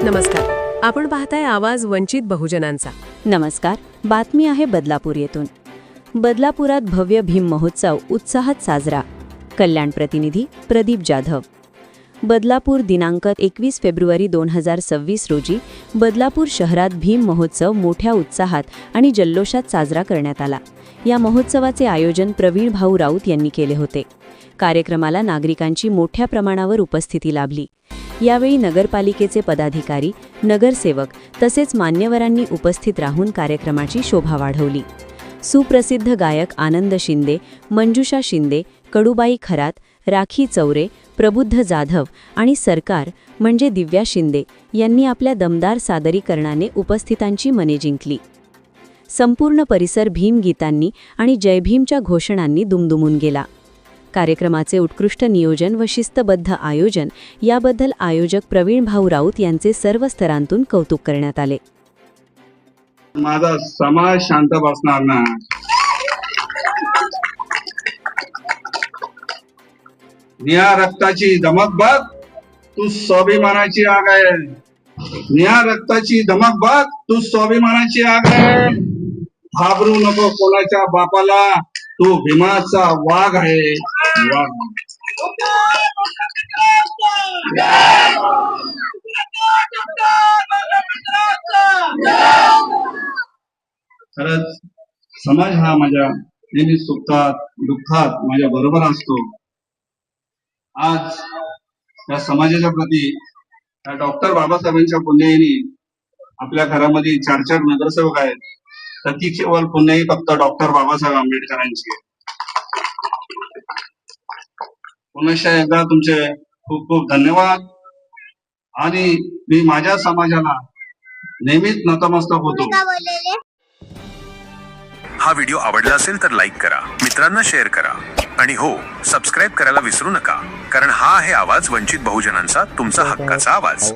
नमस्कार. आपण पाहताय आवाज वंचित बहुजनांचा. नमस्कार. बातमी आहे बदलापूर येथून. बदलापुरात भव्य भीम महोत्सव उत्साहात साजरा. कल्याण प्रतिनिधी प्रदीप जाधव. बदलापूर दिनांक 21 फेब्रुवारी 2026 रोजी बदलापूर शहरात भीम महोत्सव मोठ्या उत्साहात आणि जल्लोषात साजरा करण्यात आला. या महोत्सवाचे आयोजन प्रवीण भाऊ राऊत यांनी केले होते. कार्यक्रमाला नागरिकांची मोठ्या प्रमाणावर उपस्थिती लाभली. यावेळी नगरपालिकेचे पदाधिकारी, नगरसेवक तसेच मान्यवरांनी उपस्थित राहून कार्यक्रमाची शोभा वाढवली. सुप्रसिद्ध गायक आनंद शिंदे, मंजुषा शिंदे, कडूबाई खरात, राखी चौरे, प्रबुद्ध जाधव आणि सरकार म्हणजे दिव्या शिंदे यांनी आपल्या दमदार सादरीकरणाने उपस्थितांची मने जिंकली. संपूर्ण परिसर भीमगीतांनी आणि जय भीमच्या घोषणांनी दुमदुमून गेला. कार्यक्रमाचे उत्कृष्ट नियोजन व शिस्तबद्ध आयोजन याबद्दल आयोजक प्रवीण भाऊ राऊत यांचे सर्व स्तरांतून कौतुक करण्यात आले. माझा समाज शांत बसणार ना. निळ्या रक्ताची धमक बघ, तू स्वाभिमानाची आग आहे. निळ्या रक्ताची धमक बघ, तू स्वाभिमानाची आग आहे. घाबरू नको कोणाच्या बापाला, तू भीमाचा वाघ आहे. खरंच समाज हा माझ्या नेहमी सुखात दुःखात माझ्या बरोबर असतो. आज या समाजाच्या प्रती डॉक्टर बाबासाहेबांच्या पुण्याईने आपल्या घरामध्ये 4 नगरसेवक आहेत, तर ती केवळ पुण्याई फक्त डॉक्टर बाबासाहेब आंबेडकरांची. पुनश्च एकदा तुमचे खूप खूप धन्यवाद. आणि मी माझ्या समाजाला नेहमीच नतमस्तक होतो. हा व्हिडिओ आवडला असेल तर लाईक करा, मित्रांना शेअर करा आणि हो, सबस्क्राईब करायला विसरू नका, कारण हा आहे आवाज वंचित बहुजनांचा, तुमचा हक्काचा आवाज.